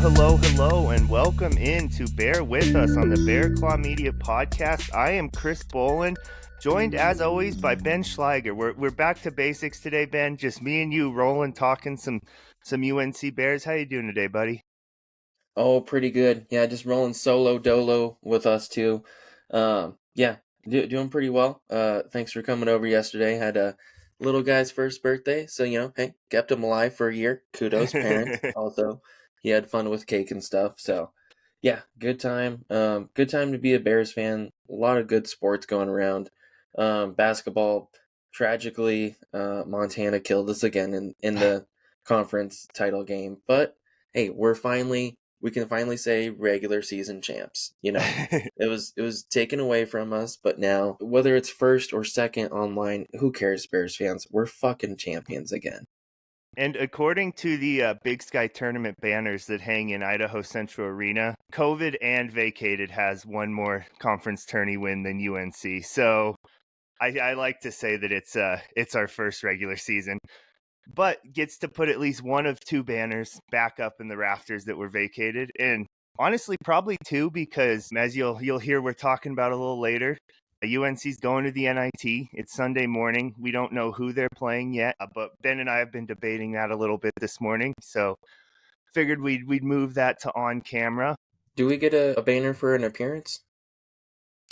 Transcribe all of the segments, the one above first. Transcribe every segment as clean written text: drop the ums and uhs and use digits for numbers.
Hello, and welcome in to Bear With Us on the Bear Claw Media Podcast. I am Chris Bolin, joined as always by Ben Schleiger. We're back to basics today, Ben. Just me and you rolling, talking some UNC Bears. How you doing today, buddy? Oh, pretty good. Yeah, just rolling solo dolo with us too. Doing pretty well. Thanks for coming over yesterday. Had a little guy's first birthday, so hey, kept him alive for a year. Kudos, parents. Also, he had fun with cake and stuff. So, yeah, good time. Good time to be a Bears fan. A lot of good sports going around. Basketball. Tragically, Montana killed us again in the conference title game, but hey, we can finally say regular season champs. It was taken away from us, but now whether it's first or second online, who cares, Bears fans? We're fucking champions again. And according to the Big Sky Tournament banners that hang in Idaho Central Arena, COVID and vacated has one more conference tourney win than UNC. So I like to say that it's our first regular season, but gets to put at least one of two banners back up in the rafters that were vacated. And honestly, probably two, because as you'll hear we're talking about a little later, UNC's going to the NIT. It's Sunday morning. We don't know who they're playing yet, but Ben and I have been debating that a little bit this morning. So figured we'd move that to on camera. Do we get a banner for an appearance?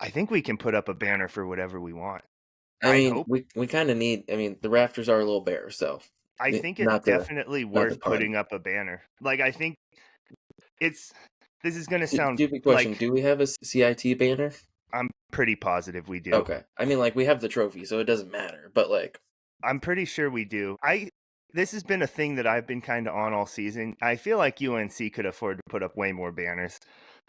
I think we can put up a banner for whatever we want. I I mean, hope. we kind of need. I mean, the rafters are a little bare, so I think it's not the definitely not the worth pun. putting up a banner. Like, I think it's this is going to sound Stupid question. like Do we have a CIT banner? I'm pretty positive we do. Okay. I mean, we have the trophy, so it doesn't matter. But I'm pretty sure we do. This has been a thing that I've been kind of on all season. I feel like UNC could afford to put up way more banners.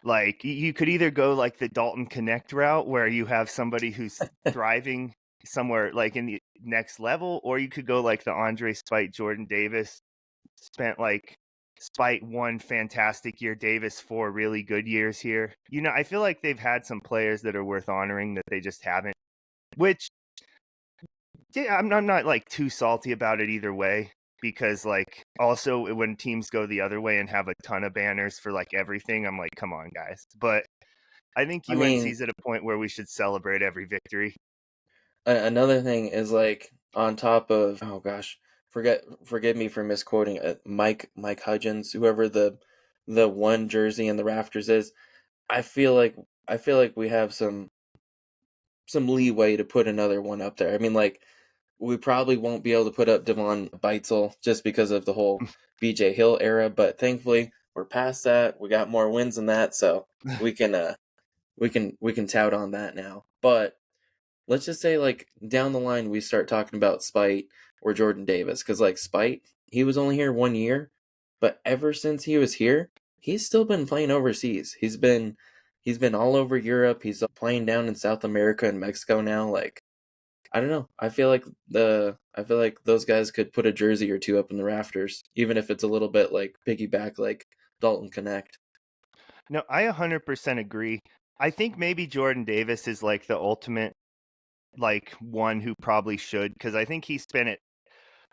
Like, you could either go like the Dalton Connect route, where you have somebody who's thriving somewhere like in the next level, or you could go like the Andre Spite Jordan Davis spent like Spite one fantastic year, Davis 4 really good years here. I feel like they've had some players that are worth honoring that they just haven't. Which, yeah, I'm not like too salty about it either way, because like also when teams go the other way and have a ton of banners for like everything, I'm like, come on, guys. But I think I mean, UNC's at a point where we should celebrate every victory. another thing is on top of, oh gosh, forgive me for misquoting Mike Hudgens, whoever the one jersey in the rafters is. I feel like we have some leeway to put another one up there. I mean, we probably won't be able to put up Devon Beitzel just because of the whole BJ Hill era, but thankfully we're past that. We got more wins than that, so we can we can tout on that now. But let's just say down the line we start talking about Spite or Jordan Davis, because Spite, he was only here 1 year, but ever since he was here, he's still been playing overseas. He's been all over Europe. He's playing down in South America and Mexico now. I don't know. I feel like those guys could put a jersey or two up in the rafters, even if it's a little bit piggyback like Dalton Connect. No, I 100% agree. I think maybe Jordan Davis is like the ultimate like one who probably should, because I think he spent at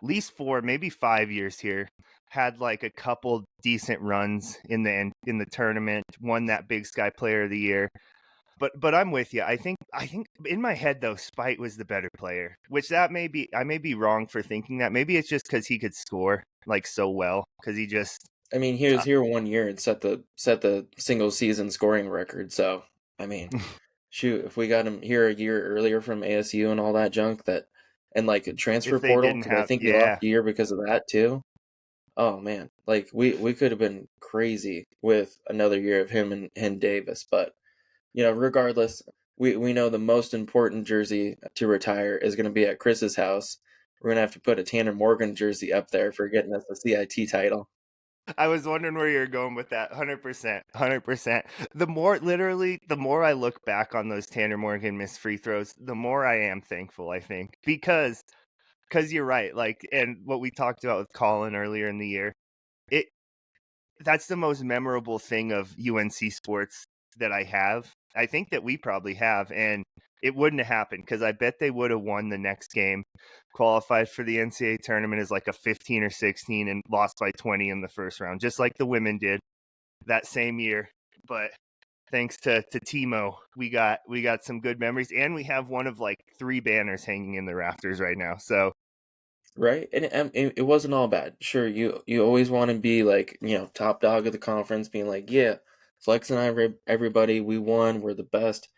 least 4, maybe 5 years here, had like a couple decent runs in the tournament, won that Big Sky Player of the Year. But I'm with you. I think in my head though, Spite was the better player, which I may be wrong for thinking that. Maybe it's just because he could score like so well, because he just I mean, he was here 1 year and set the single season scoring record. So I mean, shoot, if we got him here a year earlier from ASU and all that junk, and a transfer if they portal, didn't because I have, think he lost yeah. a year because of that too. Oh man, we could have been crazy with another year of him and Davis. But regardless, we know the most important jersey to retire is going to be at Chris's house. We're going to have to put a Tanner Morgan jersey up there for getting us the CIT title. I was wondering where you're going with that. 100%. 100%. The more I look back on those Tanner Morgan missed free throws, the more I am thankful, I think. Because you're right. Like, and what we talked about with Colin earlier in the year, it that's the most memorable thing of UNC sports that I have. I think that we probably have, and it wouldn't have happened because I bet they would have won the next game, qualified for the NCAA tournament as like a 15 or 16, and lost by 20 in the first round, just like the women did. that same year, but thanks to Timo, we got some good memories, and we have one of like 3 banners hanging in the rafters right now. So Right, and it wasn't all bad. Sure, you always want to be like, top dog of the conference, being like, yeah, Flex and everybody, we won, we're the best.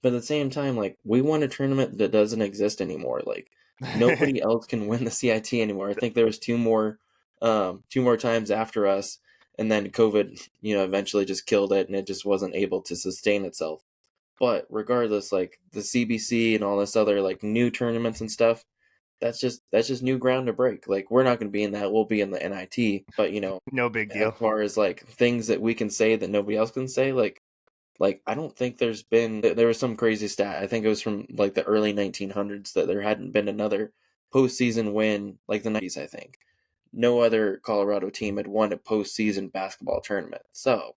But at the same time, like, we won a tournament that doesn't exist anymore. Like, nobody else can win the CIT anymore. I think there was two more times after us, and then COVID, eventually just killed it, and it just wasn't able to sustain itself. But regardless, like the CBC and all this other like new tournaments and stuff, that's just new ground to break. Like, we're not going to be in that. We'll be in the NIT. But no big as deal. far as like things that we can say that nobody else can say, like I don't think there was some crazy stat. I think it was from like the early 1900s that there hadn't been another postseason win like the 90s. I think no other Colorado team had won a postseason basketball tournament. So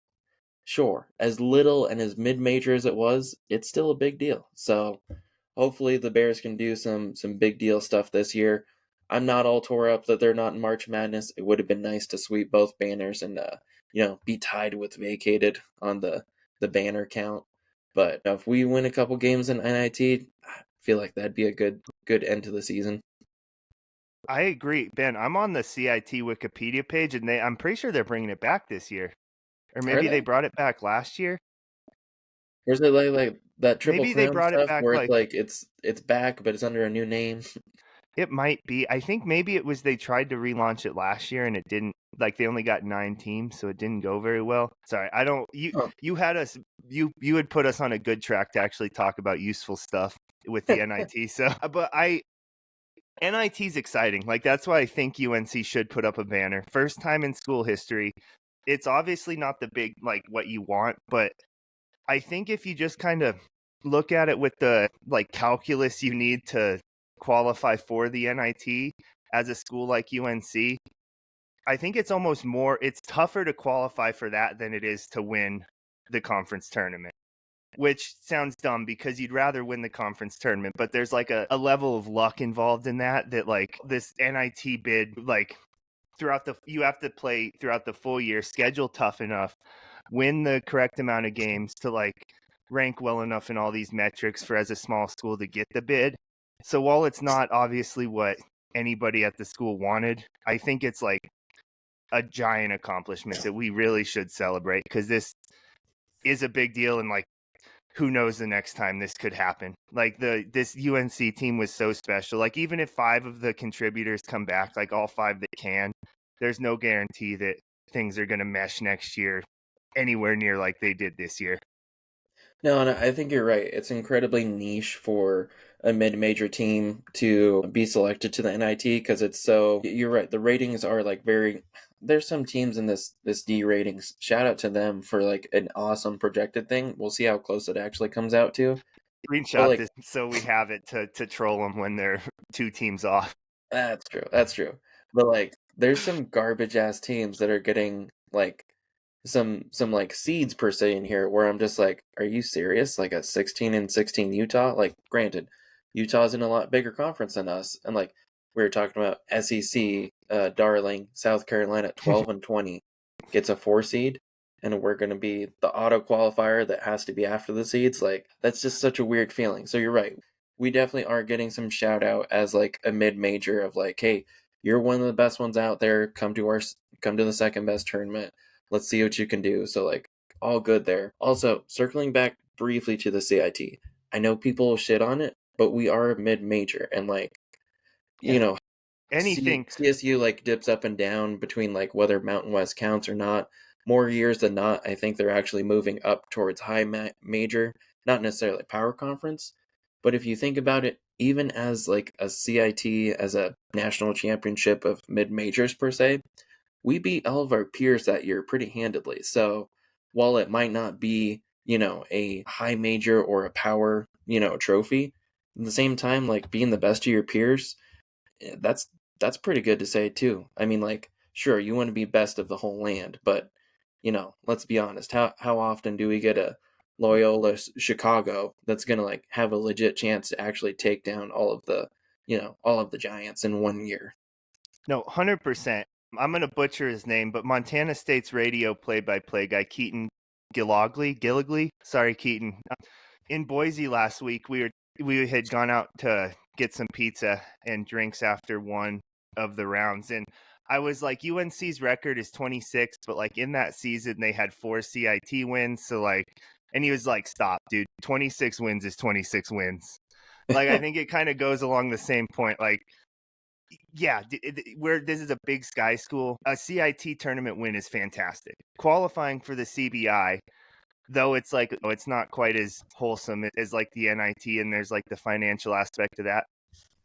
sure, as little and as mid-major as it was, it's still a big deal. So hopefully the Bears can do some big deal stuff this year. I'm not all tore up that they're not in March Madness. It would have been nice to sweep both banners and be tied with vacated on the banner count. But if we win a couple games in NIT, I feel like that'd be a good end to the season. I agree, Ben. I'm on the CIT Wikipedia page, and I'm pretty sure they're bringing it back this year, or Are maybe they they? brought it back last year. Or is it like that Triple Maybe they Crown brought it stuff back where it's like like it's back but it's under a new name? it might be. I think maybe it was they tried to relaunch it last year and it didn't. Like they only got 9 teams, so it didn't go very well. Sorry, I don't. Huh. You had us. You had put us on a good track to actually talk about useful stuff with the NIT. So, but NIT's exciting. Like that's why I think UNC should put up a banner. First time in school history. It's obviously not the big like what you want, but I think if you just kind of look at it with the like calculus you need to qualify for the NIT as a school like UNC, I think it's tougher to qualify for that than it is to win the conference tournament. Which sounds dumb because you'd rather win the conference tournament, but there's like a level of luck involved in that like this NIT bid, like you have to play throughout the full year, schedule tough enough, win the correct amount of games to like rank well enough in all these metrics for as a small school to get the bid. So while it's not obviously what anybody at the school wanted, I think it's like a giant accomplishment that we really should celebrate because this is a big deal, and like who knows the next time this could happen. Like this UNC team was so special. Like even if 5 of the contributors come back, like all 5 that can, there's no guarantee that things are going to mesh next year anywhere near like they did this year. No, and I think you're right. It's incredibly niche for a mid-major team to be selected to the NIT because it's so. You're right. The ratings are like very. There's some teams in this D ratings. Shout out to them for like an awesome projected thing. We'll see how close it actually comes out to. But Screenshot like this so we have it to troll them when they're 2 teams off. that's true. That's true. But like there's some garbage ass teams that are getting like some like seeds per se in here where I'm just like, are you serious? Like a 16-16 Utah? Like, granted, Utah's in a lot bigger conference than us, and like we were talking about SEC, darling South Carolina 12-20 gets a 4 seed, and we're gonna be the auto qualifier that has to be after the seeds. Like, that's just such a weird feeling. So you're right. We definitely are getting some shout out as like a mid major of like, hey, you're one of the best ones out there. Come to the second best tournament. Let's see what you can do. So like all good there. Also, circling back briefly to the CIT. I know people shit on it, but we are mid major and like Yeah. you know Anything. CSU like dips up and down between like whether Mountain West counts or not. More years than not, I think they're actually moving up towards major, not necessarily power conference. But if you think about it, even as like a CIT as a national championship of mid majors per se, we beat all of our peers that year pretty handedly. So while it might not be, a high major or a power, trophy, at the same time, like being the best of your peers, that's pretty good to say too. I mean, like, sure, you want to be best of the whole land, but let's be honest. How often do we get a Loyola Chicago that's gonna like have a legit chance to actually take down all of the giants in one year? No, 100%. I'm gonna butcher his name, but Montana State's radio play-by-play guy, Keaton Gillagly. Sorry, Keaton. In Boise last week, we had gone out to get some pizza and drinks after one of the rounds, and I was like, UNC's record is 26, but like in that season they had 4 CIT wins, so like, and he was like, "Stop, dude. 26 wins is 26 wins." Like, I think it kind of goes along the same point. Like, yeah, where this is a big sky school, a CIT tournament win is fantastic. Qualifying for the CBI, though, it's like, oh, it's not quite as wholesome as like the NIT, and there's like the financial aspect of that.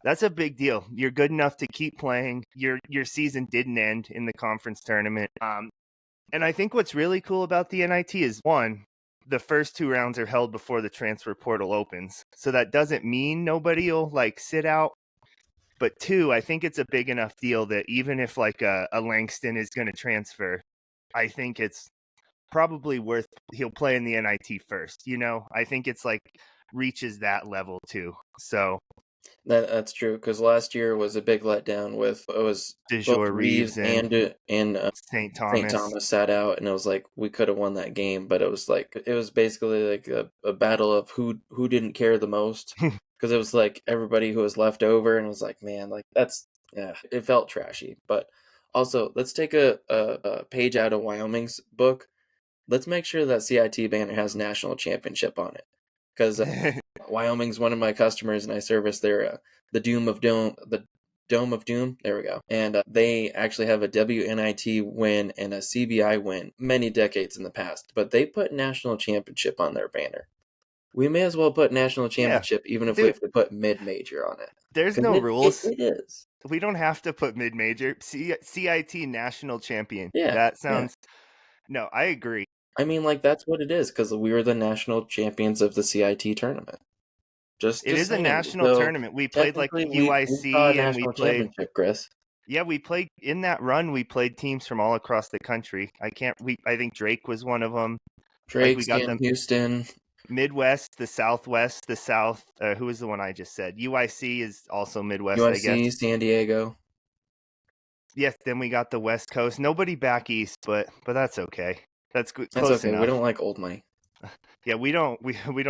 That's a big deal. You're good enough to keep playing. Your season didn't end in the conference tournament. And I think what's really cool about the NIT is, one, the first 2 rounds are held before the transfer portal opens. So that doesn't mean nobody will like sit out. But 2, I think it's a big enough deal that even if like a Langston is going to transfer, I think it's probably worth, he'll play in the NIT first. I think it's like reaches that level too. So That's true, because last year was a big letdown with it was both DeJour Reeves Reeves and and St. St. Thomas. Thomas sat out, and it was like we could have won that game, but it was basically like a battle of who didn't care the most, because it was like everybody who was left over, and it was like, man, like that's, yeah, it felt trashy. But also, let's take a page out of Wyoming's book. Let's make sure that CIT banner has national championship on it, because Wyoming's one of my customers, and I service their the Dome of Doom. There we go. And they actually have a WNIT win and a CBI win many decades in the past, but they put national championship on their banner. We may as well put national Yeah, championship, even if we dude, have to put mid-major on it, there's because no it rules. is. We don't have to put mid-major. CIT national champion. Yeah, That yeah. sounds, no, I agree. I mean, like, that's what it is, because we were the national champions of the CIT tournament. It Just is a saying. national So tournament. We played like technically, we saw a UIC, and we national played, championship, Chris. yeah, we played in that run. We played teams from all across the country. I think Drake was one of them. Like, Drake, we got Sam the Houston, Midwest, the Southwest, the South. Who was the one I just said? UIC is also Midwest, I guess. UNC, San Diego. Yes, then we got the West Coast. Nobody back east, but that's okay. That's That's close okay. We enough. don't like old money. Yeah, we don't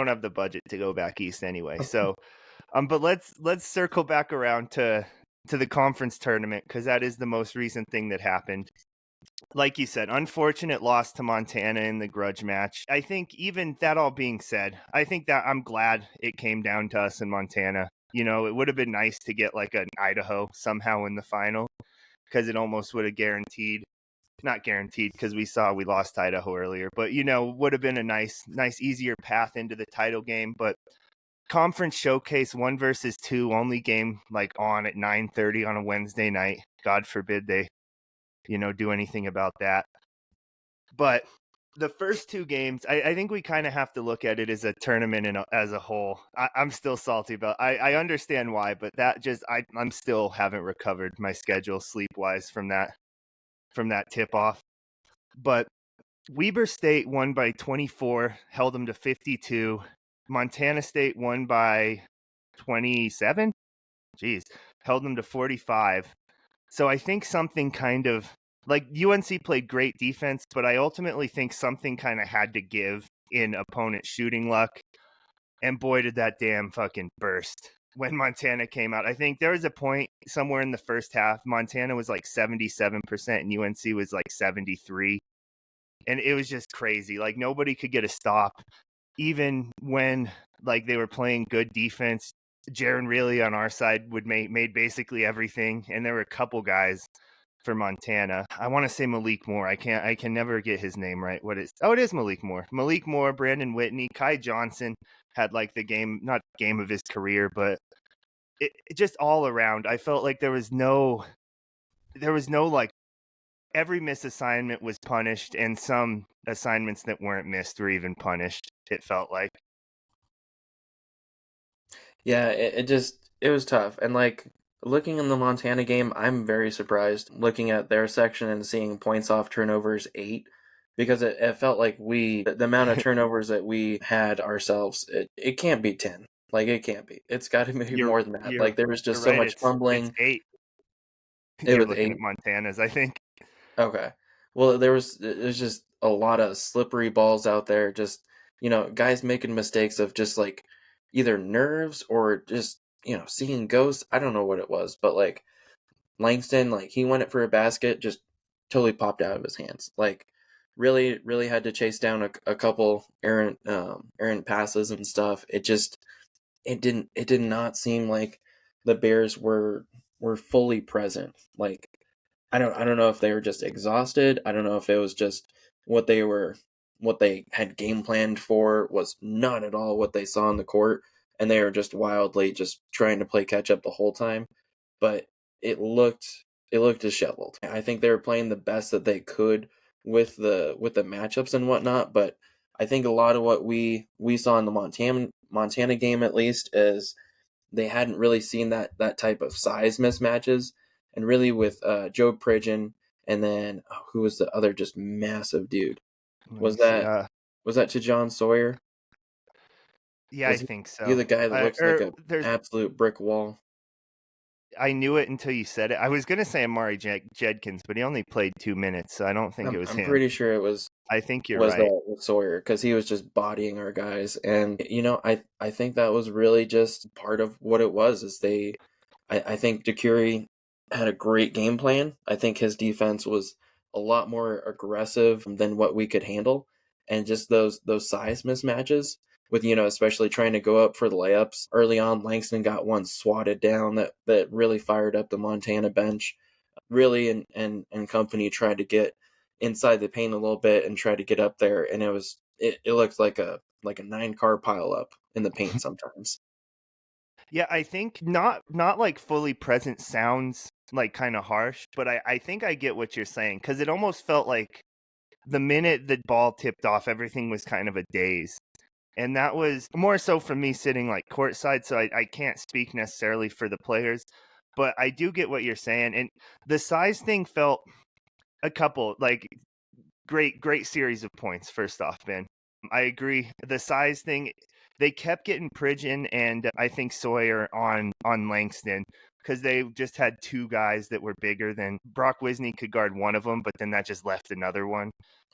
have the budget to go back east anyway. So, but let's circle back around to the conference tournament, because that is the most recent thing that happened. Like you said, unfortunate loss to Montana in the grudge match. I think, even that all being said, I think that I'm glad it came down to us in Montana. It would have been nice to get like an Idaho somehow in the final, because it almost would have guaranteed, not guaranteed, because we lost Idaho earlier, but would have been a nice easier path into the title game. But conference showcase 1 versus 2, only game like on at 9:30 on a Wednesday night. God forbid they do anything about that. But the first 2 games, I think we kind of have to look at it as a tournament and as a whole. I'm still salty about. I understand why, but that just I'm still haven't recovered my schedule sleep wise from that tip off. But Weber State won by 24, held them to 52. Montana State won by 27. Jeez, held them to 45. So I think something kind of, like, UNC played great defense, but I ultimately think something kind of had to give in opponent shooting luck. And boy, did that damn fucking burst when Montana came out. I think there was a point somewhere in the first half, Montana was like 77% and UNC was like 73. And it was just crazy. Like, nobody could get a stop. Even when like they were playing good defense, Jaron really on our side would made basically everything. And there were a couple guys for Montana. I want to say Malik Moore. I can never get his name right. It is Malik Moore. Malik Moore, Brandon Whitney, Kai Johnson had like the game, not game of his career, but it just all around. I felt like there was no like, every missed assignment was punished, and some assignments that weren't missed were even punished, it felt like. Yeah, it was tough. And like looking in the Montana game, I'm very surprised looking at their section and seeing points off turnovers 8, because it felt like the amount of turnovers that we had ourselves, it can't be 10. Like, it can't be. It's got to be You're more than that. you're Like, there was you're just so right. much It's fumbling. 8. It You're was looking at 8. Montana's, I think. Okay. Well, there's just a lot of slippery balls out there. Just guys making mistakes of just like either nerves or just seeing ghosts. I don't know what it was, but like Langston, like he went it for a basket, just totally popped out of his hands. Like really, really had to chase down a couple errant passes and stuff. It did not seem like the Bears were fully present. Like I don't know if they were just exhausted. I don't know if it was just what they had game planned for was not at all what they saw on the court, and they were just wildly just trying to play catch up the whole time. But it looked it looked disheveled. I think they were playing the best that they could with the matchups and whatnot, but I think a lot of what we saw in the Montana game at least is they hadn't really seen that type of size mismatches, and really with Joe Pridgeon, and then who was the other just massive dude? Let me Was see. that to John Sawyer? Yeah, I Was think he so. the guy that looks like Or a there's absolute brick wall? I knew it until you said it. I was gonna say Amari Jedkins, but he only played 2 minutes, so I don't think it was I'm him. pretty sure it was I think you're was right. Sawyer, because he was just bodying our guys, and I think that was really just part of what it was. Is I think DeCury had a great game plan. I think his defense was a lot more aggressive than what we could handle, and just those size mismatches with especially trying to go up for the layups early on. Langston got one swatted down that really fired up the Montana bench. Really, and company tried to get inside the paint a little bit and try to get up there, and it looked like a 9 car pile up in the paint sometimes. Yeah, I think not like fully present sounds like kind of harsh, but I think I get what you're saying because it almost felt like the minute the ball tipped off, everything was kind of a daze. And that was more so for me sitting like courtside, so I can't speak necessarily for the players, but I do get what you're saying. And the size thing felt a couple like great series of points. First off, Ben, I agree. The size thing, they kept getting Pridgeon and I think Sawyer on Langston because they just had two guys that were bigger than Brock Wisney could guard one of them, but then that just left another one,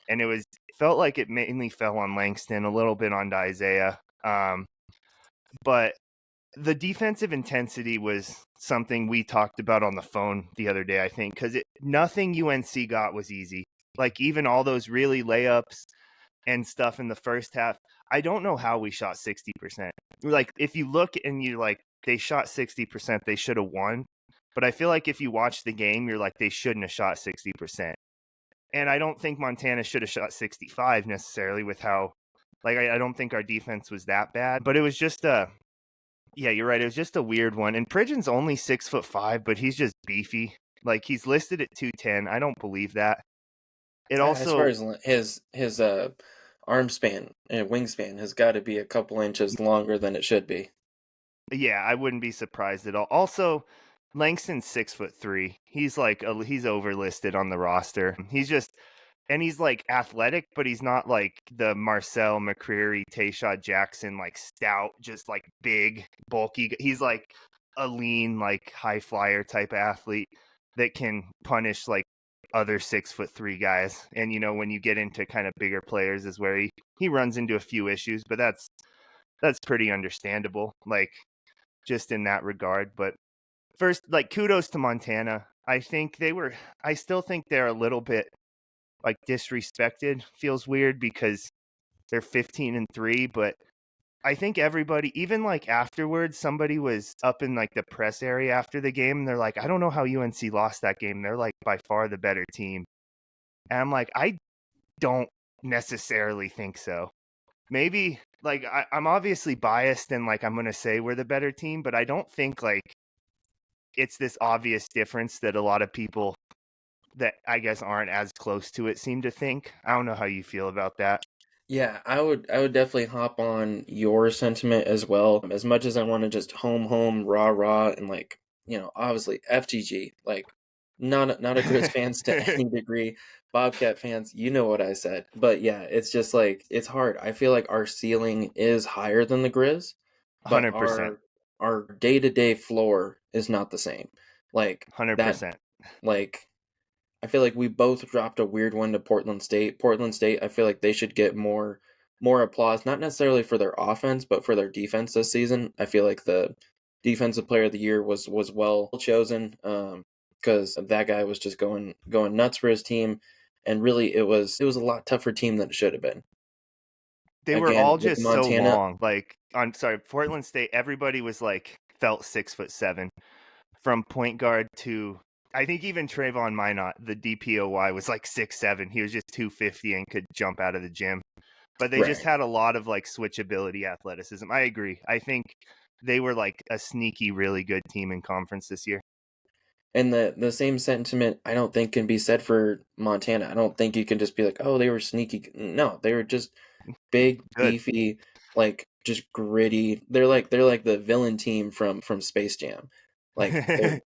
and it felt like it mainly fell on Langston, a little bit on Isaiah, but the defensive intensity was something we talked about on the phone the other day, I think, because nothing UNC got was easy. Like even all those really layups and stuff in the first half, I don't know how we shot 60%. Like if you look and you're like, they shot 60%, they should have won. But I feel like if you watch the game, you're like, they shouldn't have shot 60%. And I don't think Montana should have shot 65 necessarily with how, like, I don't think our defense was that bad. But it was just yeah, you're right. It was just a weird one. And Pridgeon's only 6'5", but he's just beefy. Like he's listed at 210. I don't believe that. It As far also, as his arm span and wingspan has got to be a couple inches longer than it should be. yeah, I wouldn't be surprised at all. Also, Langston's 6'3". He's like he's overlisted on the roster. He's just and he's like athletic, but he's not like the Marcel McCreary, Tayshaud Jackson, like stout, just like big, bulky. He's like a lean, like high flyer type athlete that can punish like other 6'3" guys. And when you get into kind of bigger players is where he runs into a few issues, but that's pretty understandable. Like just in that regard. But first, like kudos to Montana. I still think they're a little bit like disrespected. Feels weird because they're 15-3, but I think everybody, even like afterwards, somebody was up in like the press area after the game and they're like, I don't know how UNC lost that game. They're like by far the better team. And I'm like, I don't necessarily think so. Maybe like I'm obviously biased and like I'm gonna say we're the better team, but I don't think like it's this obvious difference that a lot of people that I guess aren't as close to it seem to think. I don't know how you feel about that. Yeah, I would definitely hop on your sentiment as well. As much as I want to just home rah rah and like obviously FGG, like not a Grizz fans to any degree. Bobcat fans, you know what I said. But yeah, it's just like it's hard. I feel like our ceiling is higher than the Grizz, but 100%. our day to day floor is not the same. Like that 100%. like I feel like we both dropped a weird one to Portland State. Portland State, I feel like they should get more applause, not necessarily for their offense, but for their defense this season. I feel like the defensive player of the year was well chosen, because that guy was just going nuts for his team, and really it was a lot tougher team than it should have been. They were Again, all with just so Montana, long. Like on sorry, Portland State, everybody was like felt 6'7" from point guard to I think even Trayvon Minot, the DPOY, was like 6'7". He was just 250 and could jump out of the gym. But they just right? had a lot of like switchability athleticism. I agree. I think they were like a sneaky, really good team in conference this year. And the same sentiment I don't think can be said for Montana. I don't think you can just be like, oh, they were sneaky. No, they were just big, Good. beefy, like just gritty. They're like the villain team from Space Jam. Like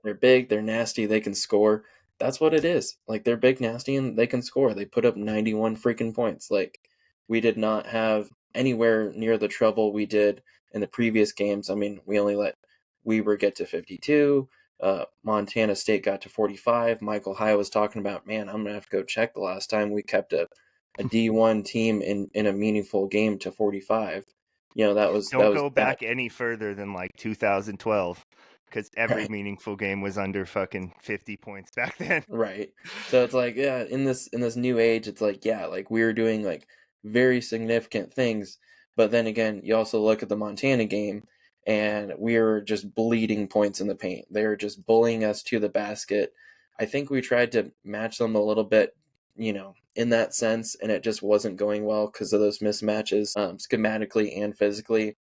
they're big, they're nasty, they can score. That's what it is. Like they're big, nasty, and they can score. They put up 91 freaking points. Like we did not have anywhere near the trouble we did in the previous games. I mean, we only let Weber get to 52. Montana State got to 45. Michael High was talking about, man, I'm gonna have to go check the last time we kept a D1 team in a meaningful game to 45. That Don't was go that. back any further than like 2012 because every Right. meaningful game was under fucking 50 points back then. Right. So it's like, yeah, in this new age, it's like, yeah, like we were doing like very significant things, but then again, you also look at the Montana game and we were just bleeding points in the paint. They were just bullying us to the basket. I think we tried to match them a little bit, in that sense, and it just wasn't going well because of those mismatches, schematically and physically.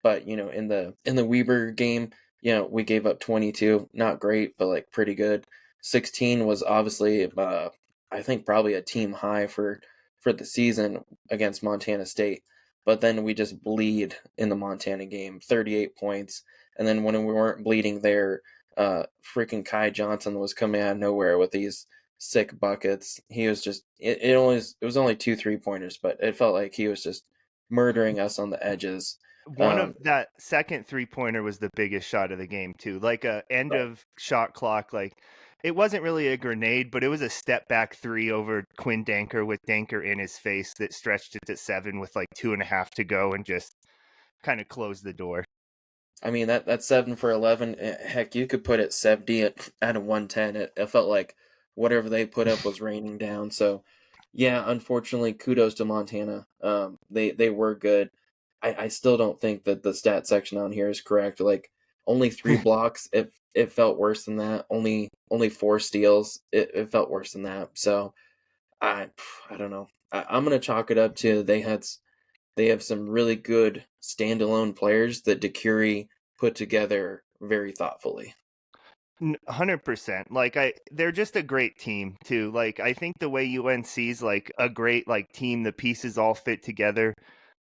But in the Weber game, we gave up 22, not great, but like pretty good. 16 was obviously, I think probably a team high for the season against Montana State. But then we just bleed in the Montana game, 38 points, and then when we weren't bleeding there, freaking Kai Johnson was coming out of nowhere with these sick buckets. He was just it was only 2 3-pointers, but it felt like he was just murdering us on the edges. One Um, of that second 3-pointer was the biggest shot of the game too. Like a end right. of shot clock. Like it wasn't really a grenade, but it was a step back three over Quinn Danker with Danker in his face that stretched it to 7 with like 2.5 to go and just kind of closed the door. I mean that's 7 for 11. Heck, you could put it 70 at a 110. It felt like whatever they put up was raining down. So, yeah, unfortunately, kudos to Montana. They were good. I still don't think that the stat section on here is correct. Like only 3 blocks. It felt worse than that. Only 4 steals. It felt worse than that. So I don't know. I'm gonna chalk it up to they have some really good standalone players that DeCurie put together very thoughtfully. 100%. Like they're just a great team too. Like I think the way UNC's like a great like team, the pieces all fit together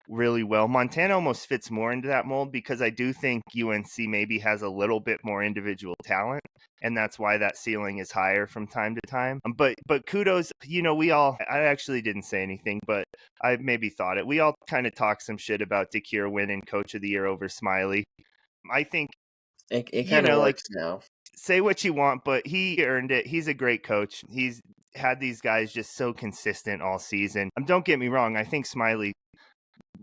really well. Montana almost fits more into that mold because I do think UNC maybe has a little bit more individual talent, and that's why that ceiling is higher from time to time. But kudos, we all I actually didn't say anything, but I maybe thought it. We all kind of talked some shit about DeCure winning Coach of the Year over Smiley. I think It kind of like works now. say what you want, but he earned it. He's a great coach. He's had these guys just so consistent all season. Don't get me wrong. I think Smiley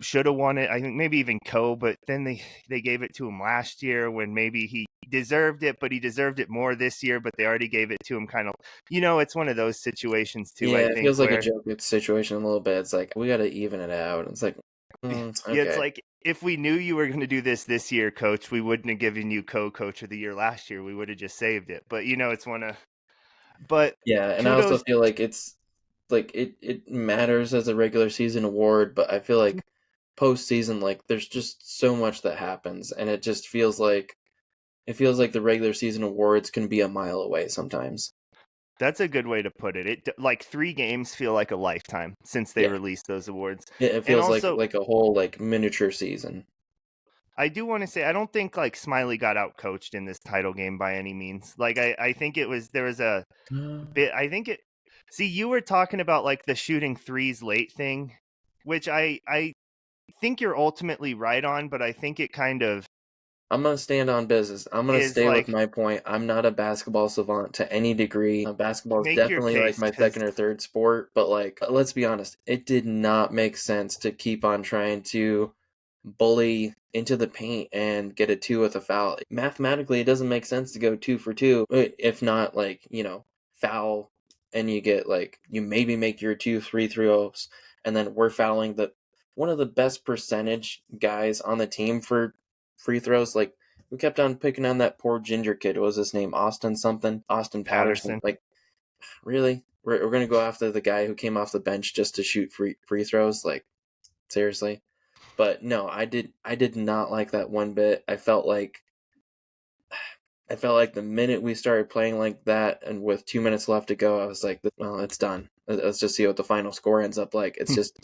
should have won it. I think maybe even but then they gave it to him last year when maybe he deserved it, but he deserved it more this year, but they already gave it to him kind of, it's one of those situations too, I Yeah, it think, feels like a where Jokic situation a little bit. It's like we got to even it out. It's like, yeah, it's okay, like if we knew you were going to do this year, coach, we wouldn't have given you coach of the year last year. We would have just saved it. But it's one of but yeah. And I also kudos. feel like it's like it matters as a regular season award, but I feel like postseason, like there's just so much that happens, and it feels like the regular season awards can be a mile away sometimes. That's a good way to put it. Like 3 games feel like a lifetime since they Yeah, released those awards. it And feels like also, like a whole like miniature season. I do want to say I don't think like Smiley got out coached in this title game by any means. Like I think there was a bit I think it see you were talking about like the shooting threes late thing, which I think you're ultimately right on, but I think it kind of I'm gonna stand on business. I'm gonna is stay with like, my point. I'm not a basketball savant to any degree. Basketball is make your definitely like case, my because second or third sport, but like, let's be honest, it did not make sense to keep on trying to bully into the paint and get a two with a foul. Mathematically, it doesn't make sense to go 2 for 2, if not like, foul and you get like, you maybe make your two free throws, and then we're fouling the one of the best percentage guys on the team for free throws. Like, we kept on picking on that poor ginger kid. What was his name? Austin something? Austin Patterson. Patterson. Like, really? We're gonna go after the guy who came off the bench just to shoot free throws? Like, seriously? But no, I did not like that one bit. I felt like the minute we started playing like that, and with 2 minutes left to go, I was like, well, it's done. Let's just see what the final score ends up like. It's just,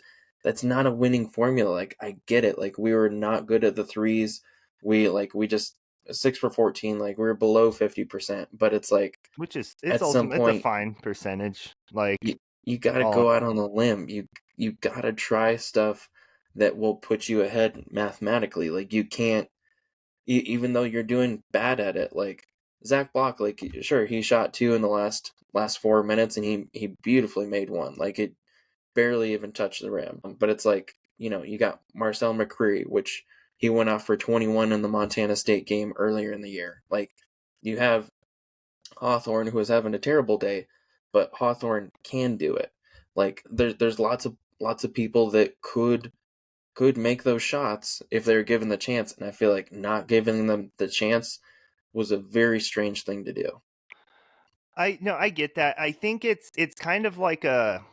that's not a winning formula. Like, I get it. Like, we were not good at the threes. We just 6 for 14. Like, we were below 50%. But it's like, Which is, at some it's a point, fine percentage. Like, you got to all go out on a limb. You got to try stuff that will put you ahead mathematically. Like, you can't, even though you're doing bad at it. Like, Zach Block, like, sure, he shot two in the last 4 minutes, and he beautifully made one. Like, it barely even touched the rim. But it's like, you got Marcel McCree, which he went off for 21 in the Montana State game earlier in the year. Like, you have Hawthorne, who is having a terrible day, but Hawthorne can do it. Like, there's lots of people that could make those shots if they were given the chance, and I feel like not giving them the chance was a very strange thing to do. I get that. I think it's kind of like a,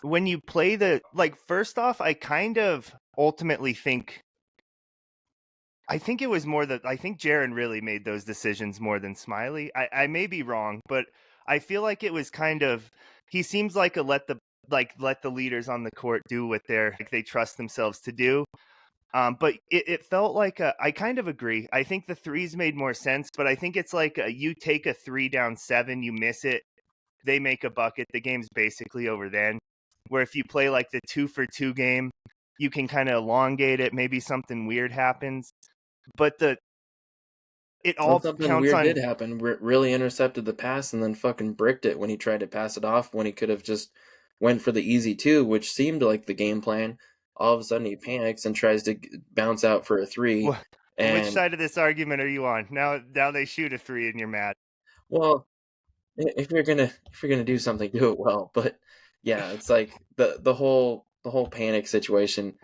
when you play the, like, first off, I kind of ultimately think, I think it was more that, I think Jaron really made those decisions more than Smiley. I may be wrong, but I feel like it was kind of, he seems like a let the leaders on the court do what they trust themselves to do. But it felt like I kind of agree. I think the threes made more sense, but I think it's like you take a three down seven, you miss it, they make a bucket, the game's basically over then. Where if you play like the 2 for 2 game, you can kind of elongate it. Maybe something weird happens, but it Well, all something counts weird did on. happen. Really intercepted the pass and then fucking bricked it when he tried to pass it off, when he could have just went for the easy two, which seemed like the game plan. All of a sudden, he panics and tries to bounce out for a three. Which And, side of this argument are you on? Now they shoot a three and you're mad. well, if you're gonna do something, do it well. But yeah, it's like the whole panic situation.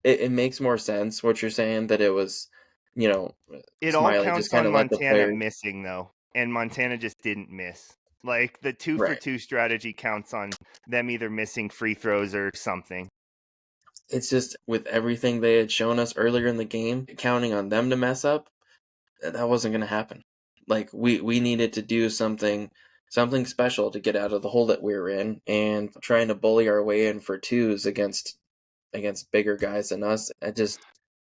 It makes more sense what you're saying, that it was, you know, It all Smiley just counts kind on of let the Montana players. missing though, and Montana just didn't miss. Like the 2 for 2 Right. strategy counts on them either missing free throws or something. It's just, with everything they had shown us earlier in the game, counting on them to mess up, that wasn't going to happen. Like, we needed to do something special to get out of the hole that we were in, and trying to bully our way in for twos against bigger guys than us. It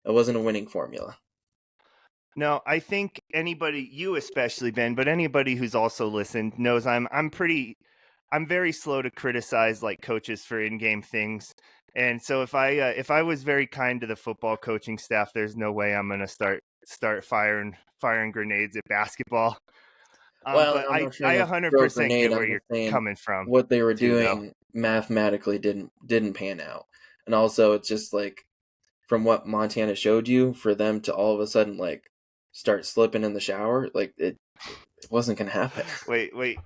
wasn't a winning formula. No, I think anybody, you especially, Ben, but anybody who's also listened knows I'm very slow to criticize like coaches for in-game things. And so if I was very kind to the football coaching staff, there's no way I'm gonna start firing grenades at basketball. Well, But I'm not trying I to throw a 100% grenade. get where I'm you're just saying coming from what they were too, though. doing mathematically didn't pan out. And also, it's just like, from what Montana showed you, for them to all of a sudden like start slipping in the shower, like, it wasn't gonna happen. Wait,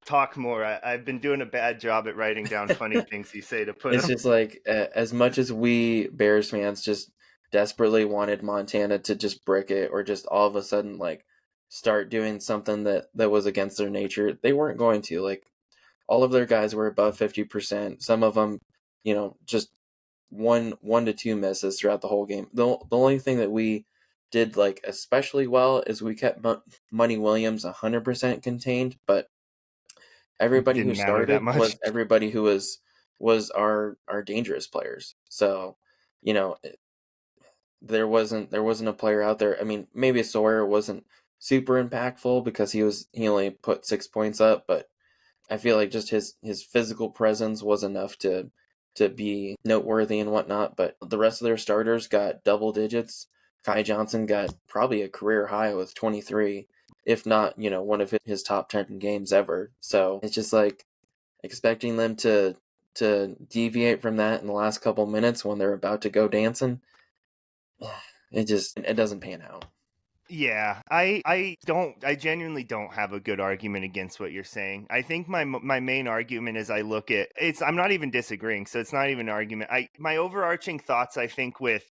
talk more. I've been doing a bad job at writing down funny things you say to put It's them. just like, as much as we Bears fans just desperately wanted Montana to just brick it, or just all of a sudden like start doing something that was against their nature, they weren't going to. Like, all of their guys were above 50%. Some of them, just one to two misses throughout the whole game. The only thing that we did like especially well is we kept Money Williams 100% contained, but everybody who Didn't matter that started much. was everybody who was our dangerous players. So, you know, there wasn't a player out there. I mean, maybe Sawyer wasn't super impactful because he only put 6 points up, but I feel like just his physical presence was enough to be noteworthy and whatnot. But the rest of their starters got double digits. Kai Johnson got probably a career high with 23, if not, one of his top 10 games ever. So it's just like expecting them to deviate from that in the last couple minutes when they're about to go dancing. It doesn't pan out. Yeah, I genuinely don't have a good argument against what you're saying. I think my main argument is I look at it's I'm not even disagreeing, so it's not even an argument. My overarching thoughts I think with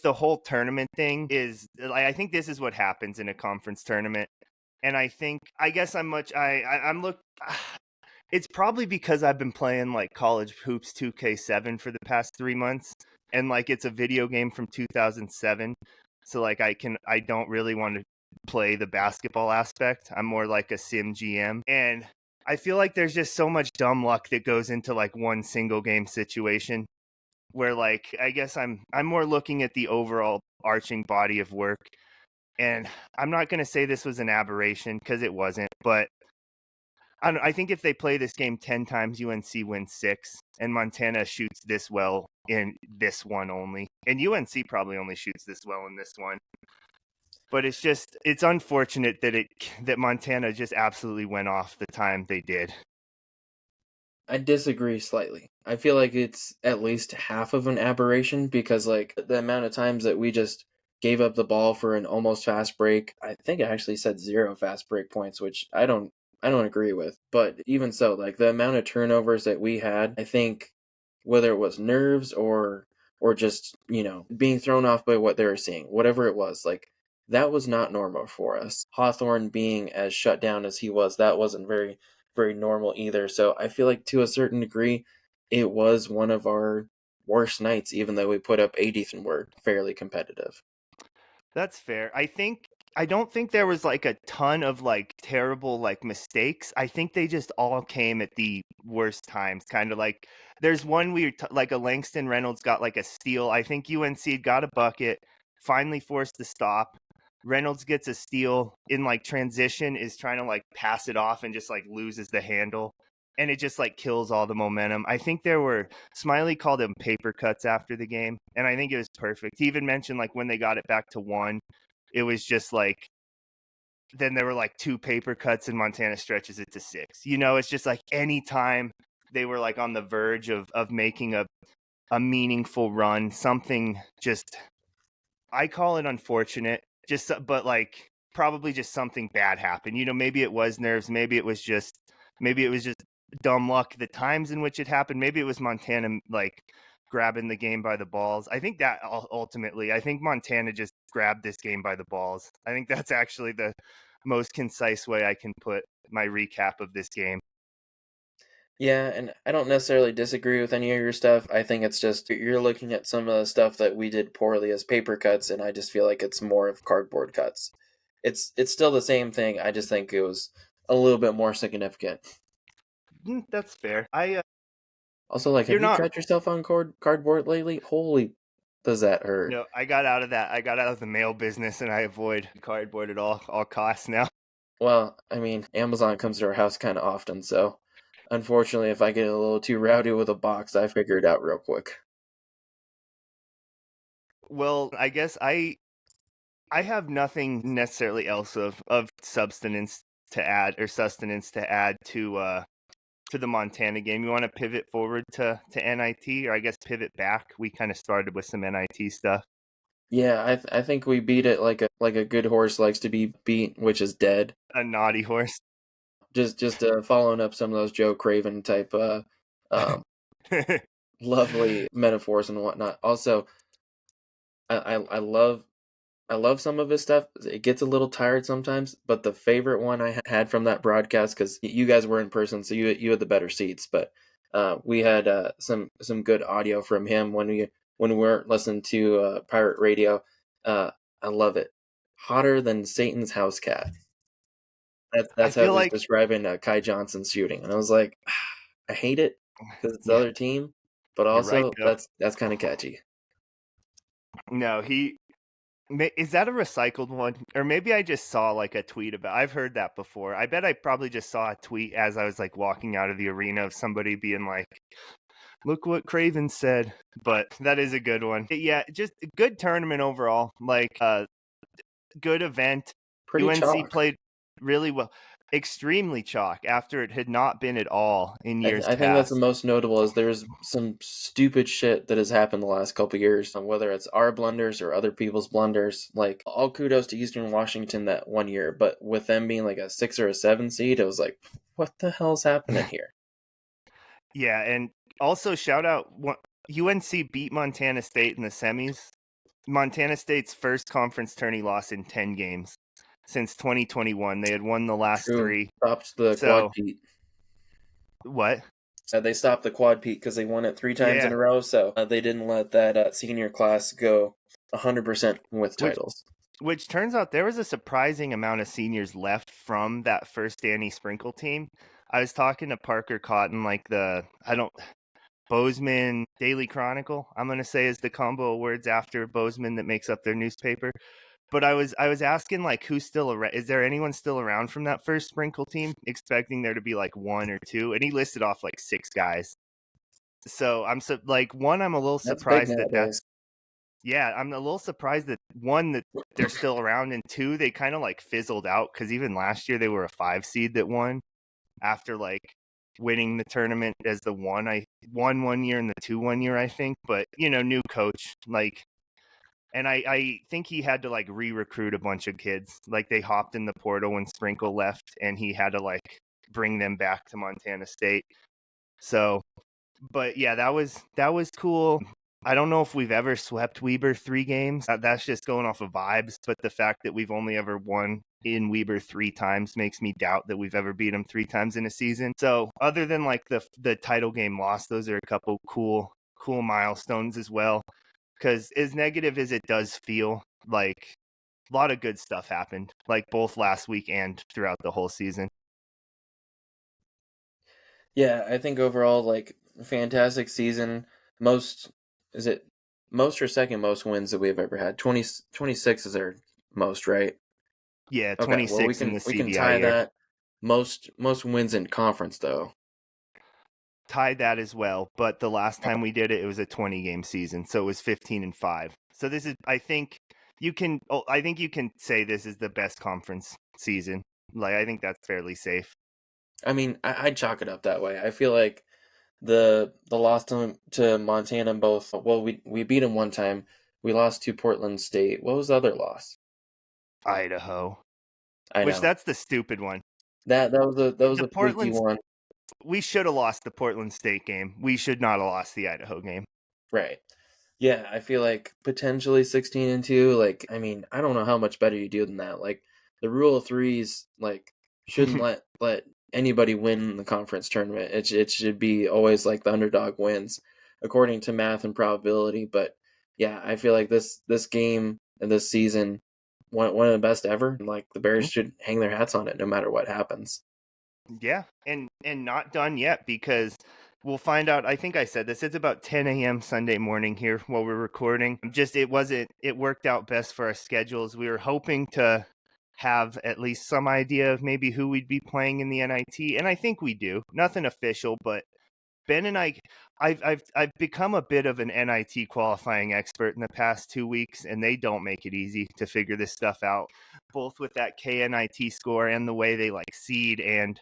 the whole tournament thing is like I think this is what happens in a conference tournament. And I guess I'm look it's probably because I've been playing like college hoops 2K7 for the past 3 months, and like it's a video game from 2007. So like I don't really want to play the basketball aspect. I'm more like a sim GM, and I feel like there's just so much dumb luck that goes into like one single game situation where like I guess I'm more looking at the overall arching body of work. And I'm not going to say this was an aberration because it wasn't, but I think if they play this game 10 times, UNC wins 6, and Montana shoots this well in this one only. And UNC probably only shoots this well in this one. But it's unfortunate that Montana just absolutely went off the time they did. I disagree slightly. I feel like it's at least half of an aberration because like the amount of times that we just gave up the ball for an almost fast break. I think I actually said 0 fast break points, which I don't agree with. But even so, like the amount of turnovers that we had, I think whether it was nerves or just, being thrown off by what they were seeing, whatever it was, like that was not normal for us. Hawthorne being as shut down as he was, that wasn't very normal either. So I feel like to a certain degree, it was one of our worst nights, even though we put up 80th and were fairly competitive. That's fair. I don't think there was like a ton of like terrible like mistakes. I think they just all came at the worst times. Kind of like there's one like a Langston Reynolds got like a steal. I think UNC got a bucket, finally forced to stop. Reynolds gets a steal in like transition, is trying to like pass it off and just like loses the handle. And it just like kills all the momentum. I think Smiley called them paper cuts after the game, and I think it was perfect. He even mentioned like when they got it back to 1, it was just like then there were like 2 paper cuts and Montana stretches it to 6. It's just like anytime they were like on the verge of making a meaningful run, something just I call it unfortunate, but like probably just something bad happened. Maybe it was nerves, maybe it was just dumb luck. The times in which it happened, maybe it was Montana like grabbing the game by the balls. I think that ultimately, I think Montana just grabbed this game by the balls. I think that's actually the most concise way I can put my recap of this game. Yeah, and I don't necessarily disagree with any of your stuff. I think it's just you're looking at some of the stuff that we did poorly as paper cuts, and I just feel like it's more of cardboard cuts. It's still the same thing. I just think it was a little bit more significant. That's fair. Also, like, You're have you not cut yourself on cardboard lately? Holy, does that hurt? No, I got out of that. I got out of the mail business, and I avoid cardboard at all costs now. Well, I mean, Amazon comes to our house kind of often, so unfortunately, if I get a little too rowdy with a box, I figure it out real quick. Well, I guess I have nothing necessarily else of substance to add or sustenance to add to the Montana game. You want to pivot forward to NIT, or I guess pivot back? We kind of started with some NIT stuff. Yeah, I think we beat it like a good horse likes to be beat, which is dead. A naughty horse. Just following up some of those Joe Craven type um lovely metaphors and whatnot. Also, I love some of his stuff. It gets a little tired sometimes, but the favorite one I had from that broadcast, because you guys were in person, so you had the better seats, but we had some good audio from him when we weren't listening to pirate radio. I love it. Hotter than Satan's house cat. I That's how it feel was like describing Kai Johnson's shooting, and I was like, I hate it because it's the yeah, other team, but you're right also though. that's kind of catchy. No, is that a recycled one? Or maybe I just saw like a tweet about I've heard that before. I bet I probably just saw a tweet as I was like walking out of the arena of somebody being like, Look what Craven said. But that is a good one. Yeah, just a good tournament overall. Like, good event. Pretty UNC chalk. played really well. Extremely chalk after it had not been at all in years I think that's the past. most notable is there's some stupid shit that has happened the last couple years, whether it's our blunders or other people's blunders. Like, all kudos to Eastern Washington that 1 year, but with them being like a 6 or a 7 seed, it was like, what the hell's happening here? Yeah, and also shout out UNC beat Montana State in the semis. Montana State's first conference tourney loss in 10 games since 2021. They had won the last True. 3. Stopped the quad So, peat. what? They stopped the quad peat because they won it 3 times in Yeah, a row, so they didn't let that senior class go 100% with which titles. which turns out there was a surprising amount of seniors left from that first Danny Sprinkle team. I was talking to Parker Cotton, like Bozeman Daily Chronicle, I'm going to say is the combo of words after Bozeman that makes up their newspaper. But I was asking, like, who's still around? Is there anyone still around from that first Sprinkle team? Expecting there to be like 1 or 2, and he listed off like 6 guys. So I'm I'm a little That's big surprised nowadays. yeah, I'm a little surprised that 1, that they're still around, and 2, they kind of like fizzled out because even last year they were a 5 seed that won after like winning the tournament as the 1. I won 1 year and the 2 1 year, I think, but new coach, like. And I think he had to like re-recruit a bunch of kids. Like, they hopped in the portal when Sprinkle left, and he had to like bring them back to Montana State. So, but yeah, that was cool. I don't know if we've ever swept Weber 3 games. That's just going off of vibes. But the fact that we've only ever won in Weber 3 times makes me doubt that we've ever beat them 3 times in a season. So other than like the title game loss, those are a couple cool milestones as well. Because as negative as it does feel, like, a lot of good stuff happened, like both last week and throughout the whole season. Yeah, I think overall, like, fantastic season. Most, is it most or second most wins that we've ever had? 26 is our most, right? Yeah, Okay, well, 26 in the we can CBI tie year. that. Most wins in conference, though. Tied that as well, but the last time we did it, it was a 20-game season, so it was 15-5. So this is, I think you can say this is the best conference season. Like, I think that's fairly safe. I mean, I'd chalk it up that way. I feel like the loss to Montana both. Well, we beat them 1 time. We lost to Portland State. What was the other loss? Idaho, I which know that's the stupid one. that was The a fluky Portland, one, we should have lost the Portland State game. We should not have lost the Idaho game. right? Yeah, I feel like potentially 16-2. Like, I mean, I don't know how much better you do than that. Like, the rule of threes, like, shouldn't let anybody win the conference tournament. It should be always like the underdog wins, according to math and probability. But yeah, I feel like this game and this season, one of the best ever. Like, the Bears should hang their hats on it no matter what happens. Yeah, and not done yet, because we'll find out. I think I said this. It's about 10 a.m. Sunday morning here while we're recording. It worked out best for our schedules. We were hoping to have at least some idea of maybe who we'd be playing in the NIT, and I think we do. Nothing official, but Ben and I've become a bit of an NIT qualifying expert in the past 2 weeks, and they don't make it easy to figure this stuff out, both with that KNIT score and the way they like seed and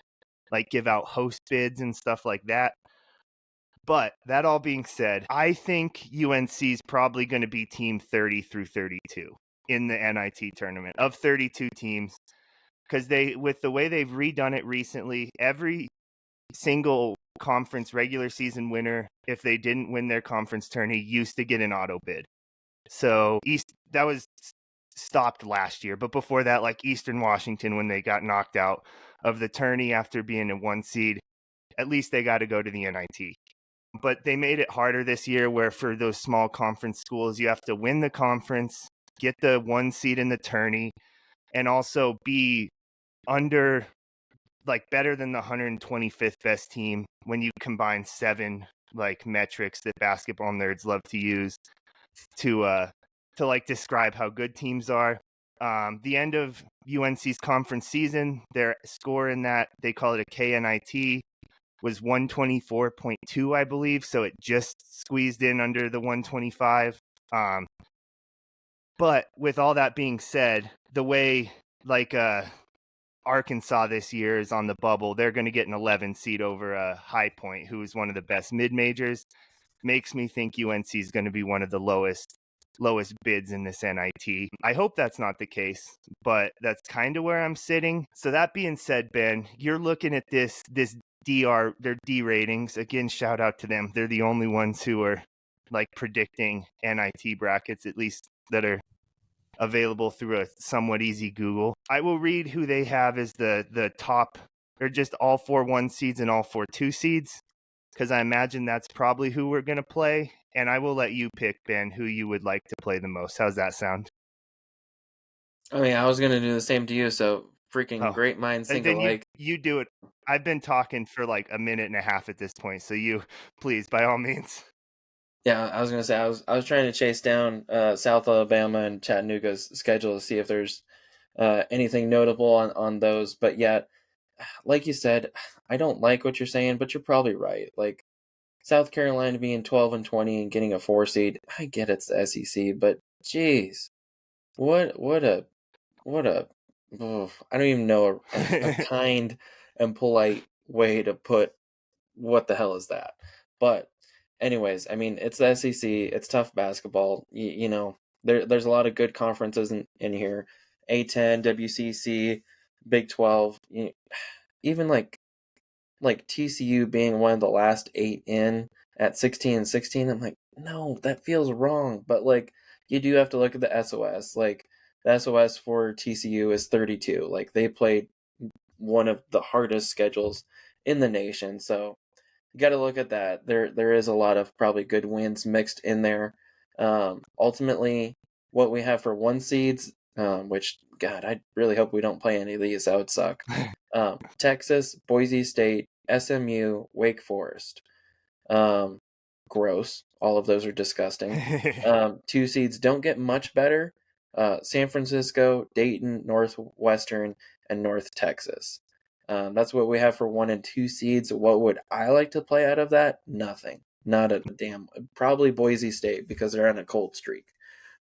like give out host bids and stuff like that. But that all being said, I think UNC is probably going to be team 30 through 32 in the NIT tournament of 32 teams, because with the way they've redone it recently, every single conference regular season winner, if they didn't win their conference tourney, used to get an auto bid. So that was stopped last year, but before that, like Eastern Washington, when they got knocked out of the tourney after being a 1 seed, at least they got to go to the NIT. But they made it harder this year, where for those small conference schools, you have to win the conference, get the 1 seed in the tourney, and also be under, like, better than the 125th best team when you combine 7 like metrics that basketball nerds love to use to like describe how good teams are. The end of UNC's conference season, their score in that, they call it a KNIT, was 124.2, I believe. So it just squeezed in under the 125. But with all that being said, the way like Arkansas this year is on the bubble, they're going to get an 11 seed over a High Point, who is one of the best mid majors. Makes me think UNC is going to be one of the lowest bids in this NIT. I hope that's not the case, but that's kind of where I'm sitting. So that being said, Ben, you're looking at this their D ratings. Again, shout out to them. They're the only ones who are like predicting NIT brackets, at least that are available through a somewhat easy Google. I will read who they have as the top, or just all 4 1 seeds and all 4 2 seeds, because I imagine that's probably who we're going to play. And I will let you pick, Ben, who you would like to play the most. How's that sound? I mean, I was gonna do the same to you, so freaking Oh, great minds think then alike. you do it. I've been talking for like a minute and a half at this point, so you please, by all means. Yeah, I was gonna say I was trying to chase down South Alabama and Chattanooga's schedule to see if there's anything notable on those, but yet, like you said, I don't like what you're saying, but you're probably right. Like South Carolina being 12-20 and getting a 4 seed, I get it's the SEC, but geez, what a oof, I don't even know a kind and polite way to put what the hell is that. But anyways, I mean, it's the SEC, it's tough basketball. You know, there's a lot of good conferences in here. A10, WCC, Big 12, even like TCU being one of the last 8 in at 16-16. I'm like, no, that feels wrong. But like, you do have to look at the SOS. Like, the SOS for TCU is 32. Like, they played one of the hardest schedules in the nation. So you got to look at that. There is a lot of probably good wins mixed in there. Ultimately, what we have for 1 seeds, which God, I really hope we don't play any of these. That would suck. Texas, Boise State, SMU, Wake Forest. Um, Gross. All of those are disgusting. 2 seeds don't get much better. San Francisco, Dayton, Northwestern, and North Texas. That's what we have for 1 and 2 seeds. What would I like to play out of that? Nothing. Not a damn. Probably Boise State because they're on a cold streak.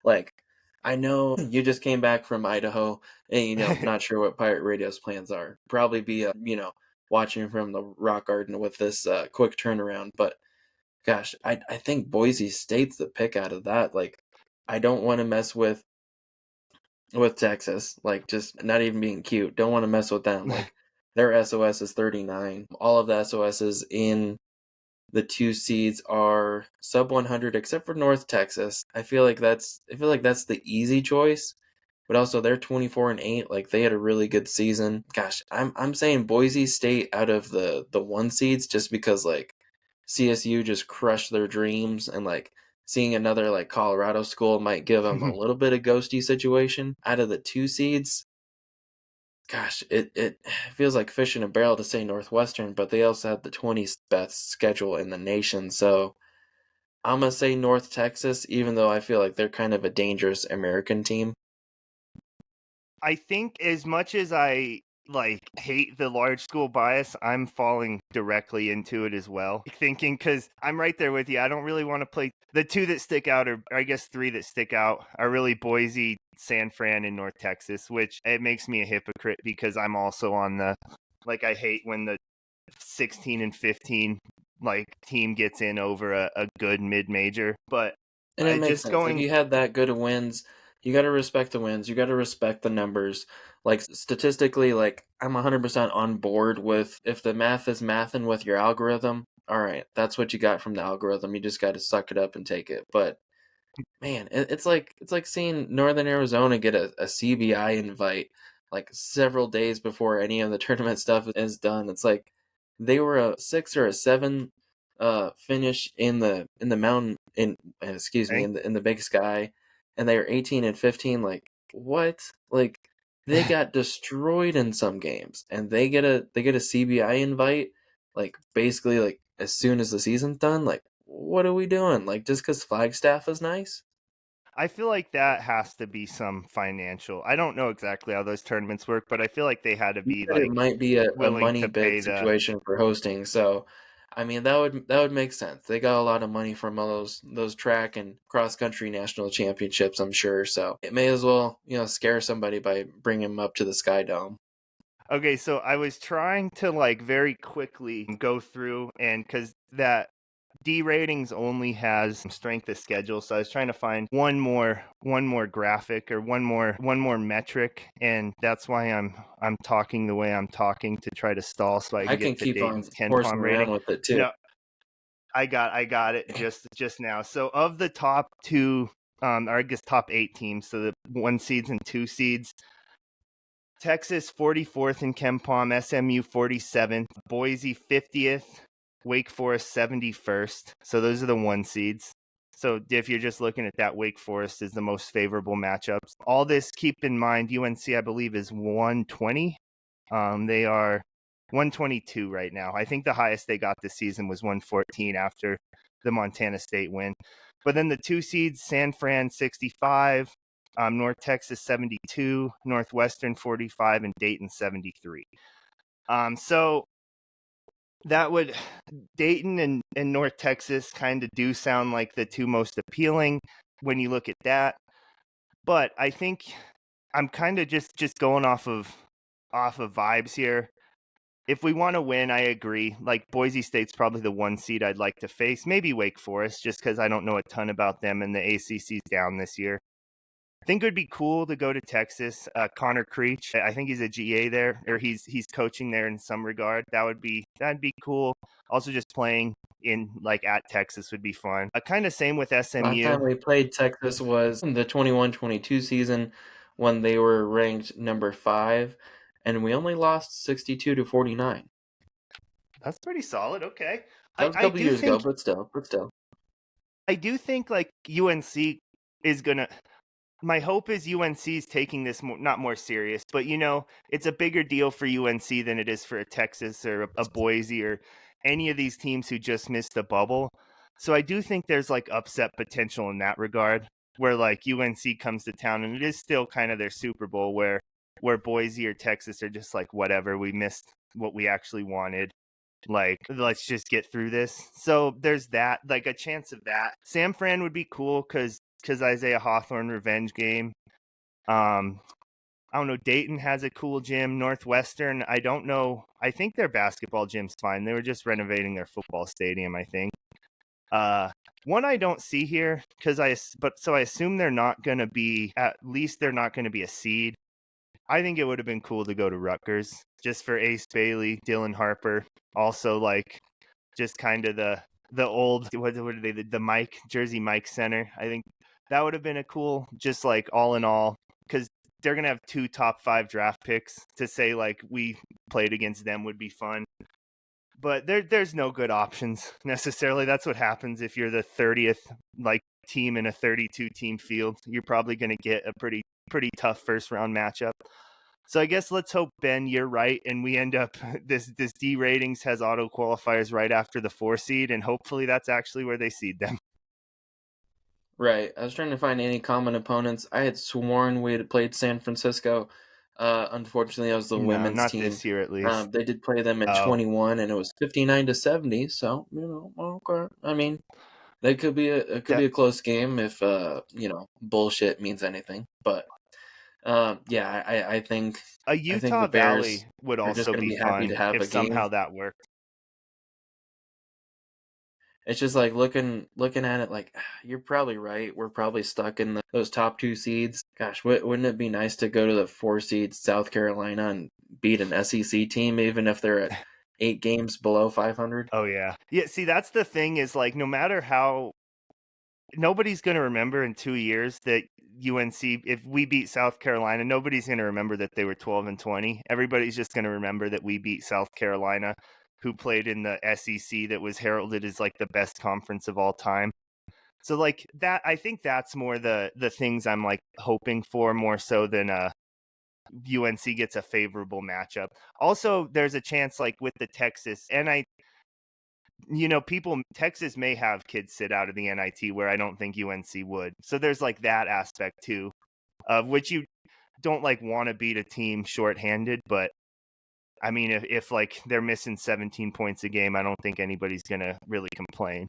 Like, I know you just came back from Idaho and, not sure what Pirate Radio's plans are. Probably be, watching from the rock garden with this quick turnaround. But gosh, I think Boise State's the pick out of that. Like, I don't want to mess with Texas, like just not even being cute. Don't want to mess with them. Like their SOS is 39. All of the SOSs in the 2 seeds are sub 100 except for North Texas. I feel like that's the easy choice. But also they're 24-8. Like they had a really good season. Gosh, I'm saying Boise State out of the 1 seeds just because like CSU just crushed their dreams and like seeing another like Colorado school might give them a little bit of ghosty situation. Out of the 2 seeds, gosh, it feels like fish in a barrel to say Northwestern, but they also have the 20th best schedule in the nation. So I'm gonna say North Texas, even though I feel like they're kind of a dangerous American team. I think as much as I like hate the large school bias, I'm falling directly into it as well. Thinking because I'm right there with you. I don't really want to play the 2 that stick out, or I guess 3 that stick out are really Boise, San Fran, and North Texas, which it makes me a hypocrite because I'm also on the like I hate when the 16 and 15 like team gets in over a good mid major. But And it I makes just sense. If going you had that good of wins, you got to respect the wins. You got to respect the numbers. Like statistically, like I'm 100% on board with if the math is mathin' with your algorithm. All right, that's what you got from the algorithm. You just got to suck it up and take it. But man, it's like seeing Northern Arizona get a CBI invite like several days before any of the tournament stuff is done. It's like they were a 6 or a 7 finish in the mountain in excuse me thing. in the Big Sky, and they were 18-15. Like what? Like they got destroyed in some games, and they get a CBI invite like basically like as soon as the season's done. Like what are we doing? Like just because Flagstaff is nice? I feel like that has to be some financial. I don't know exactly how those tournaments work, but I feel like they had to You be said it like might be a willing money to bid pay the. situation for hosting, so I mean that would make sense. They got a lot of money from all those track and cross country national championships, I'm sure. So it may as well, scare somebody by bringing them up to the Sky Dome. Okay, so I was trying to like very quickly go through, and because that D ratings only has strength of schedule, so I was trying to find one more graphic or one more metric, and that's why I'm talking the way I'm talking to try to stall so I I can can get to keep on Dayton's Ken horsing Palm rating. around with it too. No, I got it just now. So of the top two, or I guess top 8 teams, so the 1 seeds and 2 seeds. Texas 44th in Ken Palm, SMU 47th, Boise 50th, Wake Forest 71st. So those are the 1 seeds. So if you're just looking at that, Wake Forest is the most favorable matchups. All this, keep in mind, UNC, I believe, is 120. They are 122 right now. I think the highest they got this season was 114 after the Montana State win. But then the 2 seeds, San Fran 65, North Texas 72, Northwestern 45, and Dayton 73. So that would Dayton and North Texas kind of do sound like the two most appealing when you look at that. But I think I'm kind of just going off of vibes here. If we want to win, I agree. Like Boise State's probably the 1 seed I'd like to face. Maybe Wake Forest, just because I don't know a ton about them, and the ACC's down this year. I think it would be cool to go to Texas. Connor Creech, I think he's a GA there, or he's coaching there in some regard. That'd be cool. Also, just playing in like at Texas would be fun. Kind of same with Last SMU. time we played Texas was in the 21-22 season when they were ranked number 5, and we only lost 62-49. That's pretty solid. Okay, That I was a I couple do years ago, think but still. like UNC is gonna. My hope is UNC's taking this not more serious, but it's a bigger deal for UNC than it is for a Texas or a Boise or any of these teams who just missed the bubble. So I do think there's like upset potential in that regard, where like UNC comes to town and it is still kind of their Super Bowl, where Boise or Texas are just like, whatever, we missed what we actually wanted. Like, let's just get through this. So there's that, like a chance of that. San Fran would be cool because Isaiah Hawthorne revenge game. Um, I don't know. Dayton has a cool gym. Northwestern, I don't know. I think their basketball gym's fine. They were just renovating their football stadium, I think. Uh, One I don't see here so I assume they're not going to be, at least they're not going to be a seed. I think it would have been cool to go to Rutgers just for Ace Bailey, Dylan Harper. Also, like, just kind of the old what are they, the Mike Jersey Mike Center. I think that would have been a cool, just like all in all, because they're gonna have 2 top 5 draft picks. To say like we played against them would be fun, but there's no good options necessarily. That's what happens if you're the 30th like team in a 32 team field. You're probably gonna get a pretty tough first round matchup. So I guess let's hope, Ben, you're right, and we end up this D ratings has auto qualifiers right after the 4 seed, and hopefully that's actually where they seed them. Right. I was trying to find any common opponents. I had sworn we had played San Francisco. Unfortunately, that was the No, women's not team. this year at least. They did play them in Oh, 21, and it was 59-70. So okay. I mean, that could be a close game if bullshit means anything. But yeah, a I think the Utah Bears Valley would are just also going to be be happy to fun have if a game. somehow that worked. It's just like looking at it like you're probably right. We're probably stuck in those top 2 seeds. Gosh, wouldn't it be nice to go to the 4 seed South Carolina and beat an SEC team even if they're at 8 games below 500? Oh yeah. Yeah, see that's the thing is like no matter how nobody's going to remember in 2 years that UNC, if we beat South Carolina, nobody's going to remember that they were 12-20. Everybody's just going to remember that we beat South Carolina, who played in the SEC that was heralded as like the best conference of all time. So like that, I think that's more the things I'm like hoping for more so than UNC gets a favorable matchup. Also, there's a chance like with the Texas, and Texas may have kids sit out of the NIT where I don't think UNC would. So there's like that aspect too, of which you don't like want to beat a team shorthanded, but I mean, if like they're missing 17 points a game, I don't think anybody's gonna really complain.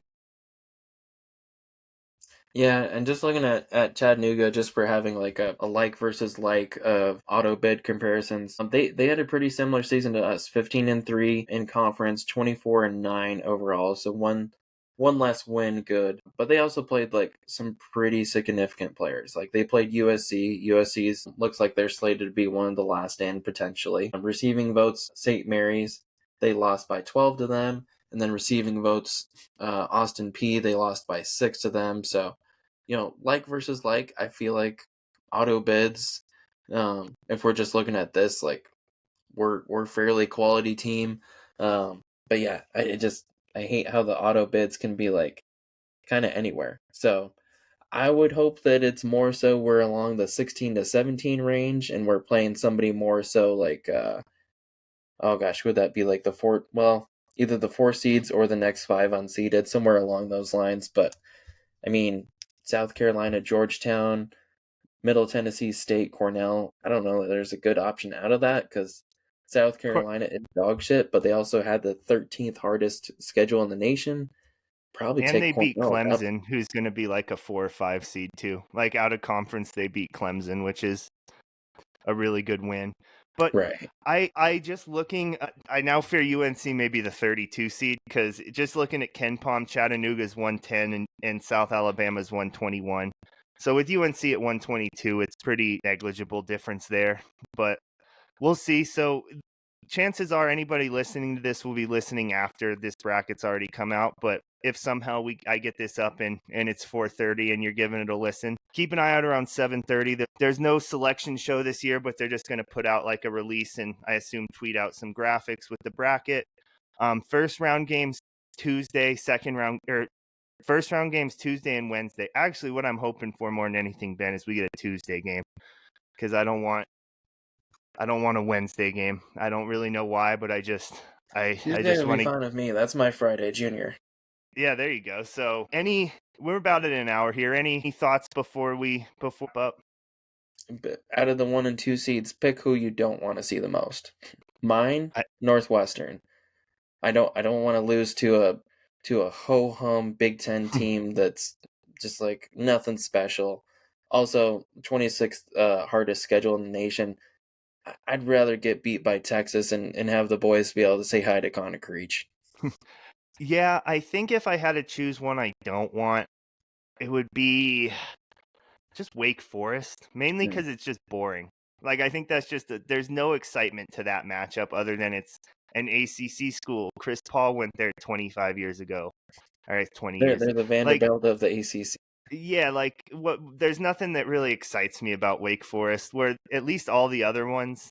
Yeah, and just looking at Chattanooga, just for having like a like versus like of auto bid comparisons, they had a pretty similar season to us, 15-3 in conference, 24-9 overall, so one less win, good. But they also played like some pretty significant players. Like they played USC. USC's looks like they're slated to be one of the last in potentially. Receiving votes, St. Mary's, they lost by 12 to them, and then receiving votes, Austin P, they lost by 6 to them. So like versus like, I feel like auto bids, if we're just looking at this, like we're fairly quality team. But yeah, I hate how the auto bids can be like kind of anywhere. So I would hope that it's more so we're along the 16 to 17 range and we're playing somebody more so like oh gosh, would that be like the four, well, either the 4 seeds or the next 5 unseeded, somewhere along those lines. But I mean, South Carolina, Georgetown, Middle Tennessee State, Cornell. I don't know that there's a good option out of that because South Carolina is dog shit, but they also had the 13th hardest schedule in the nation. Probably And take they beat Cornell at that point. Clemson, who's going to be like a 4 or 5 seed too. Like out of conference, they beat Clemson, which is a really good win. But Right. I just looking, I now fear UNC may be the 32 seed because just looking at Ken Palm, Chattanooga's 110 and South Alabama's 121. So with UNC at 122, it's pretty negligible difference there. But we'll see. So chances are anybody listening to this will be listening after this bracket's already come out. But if somehow I get this up and it's 4:30 and you're giving it a listen, keep an eye out around 7:30. There's no selection show this year, but they're just going to put out like a release and I assume tweet out some graphics with the bracket. First round games Tuesday, first round games Tuesday and Wednesday. Actually, what I'm hoping for more than anything, Ben, is we get a Tuesday game because I don't want a Wednesday game. I don't really know why, but I just Tuesday would be want to. fine with me. That's my Friday, Junior. Yeah, there you go. So, we're about at an hour here. Any thoughts before up? But out of the 1 and 2 seeds, pick who you don't want to see the most. Mine, I, Northwestern. I don't want to lose to a ho hum Big Ten team that's just like nothing special. Also, 26th hardest schedule in the nation. I'd rather get beat by Texas and have the boys be able to say hi to Connor Creech. yeah, I think if I had to choose one I don't want, it would be just Wake Forest, mainly Hmm. because it's just boring. Like I think that's there's no excitement to that matchup other than it's an ACC school. Chris Paul went there 25 years ago. All right, 20 years. They're the Like Vanderbilt of the ACC. yeah, like there's nothing that really excites me about Wake Forest where at least all the other ones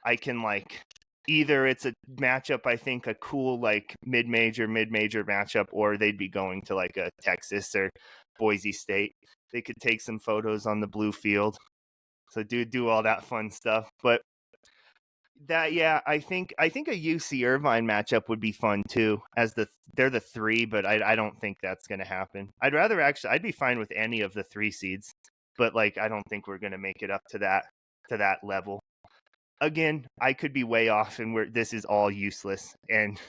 I can like either it's a matchup I think a cool like mid-major matchup or they'd be going to like a Texas or Boise State. They could take some photos on the blue field. So do all that fun stuff. But that yeah, I think a UC Irvine matchup would be fun too. They're the 3, but I don't think that's going to happen. I'd be fine with any of the 3 seeds, but like I don't think we're going to make it up to that level. Again, I could be way off and this is all useless and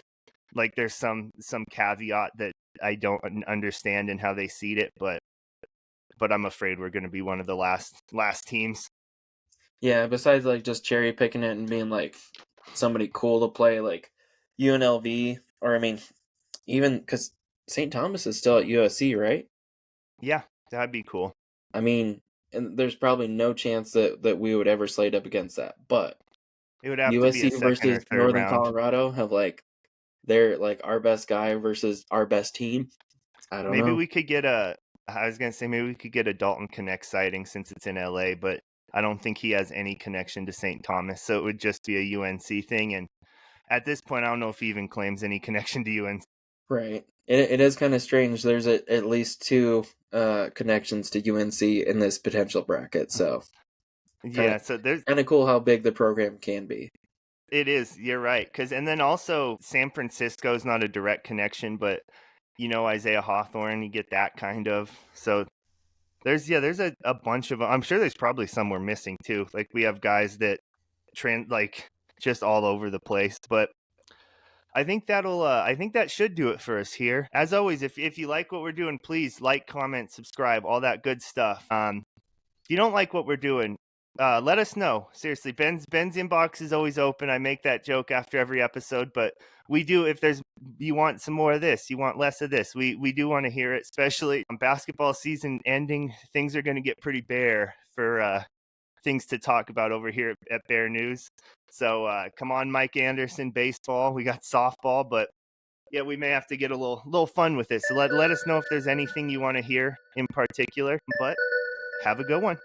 like there's some caveat that I don't understand in how they seed it, but I'm afraid we're going to be one of the last teams. Yeah, besides like just cherry picking it and being like somebody cool to play, like UNLV, or I mean, even because St. Thomas is still at USC, right? Yeah, that'd be cool. I mean, and there's probably no chance that we would ever slate up against that. But It would have to be USC a second or versus third Northern round. Colorado have like they're like our best guy versus our best team. I don't Maybe know. we could get I was gonna say maybe we could get a Dalton Connect sighting since it's in LA, but I don't think he has any connection to St. Thomas, so it would just be a UNC thing. And at this point, I don't know if he even claims any connection to UNC. Right. It is kind of strange. There's at least 2 connections to UNC in this potential bracket, so kind of Yeah, so there's kind of cool how big the program can be. It is. You're right. And then also San Francisco's not a direct connection, but Isaiah Hawthorne, you get that kind of. So there's a bunch of. I'm sure there's probably some we're missing too. Like we have guys that just all over the place, but I think that should do it for us here. As always, if you like what we're doing, please like, comment, subscribe, all that good stuff. If you don't like what we're doing, let us know. Seriously, Ben's inbox is always open. I make that joke after every episode, but we do. If you want some more of this, you want less of this, we do want to hear it. Especially on basketball season ending, things are going to get pretty bare for things to talk about over here at Bear News. So come on, Mike Anderson, baseball. We got softball, but yeah, we may have to get a little fun with this. So let us know if there's anything you want to hear in particular. But have a good one.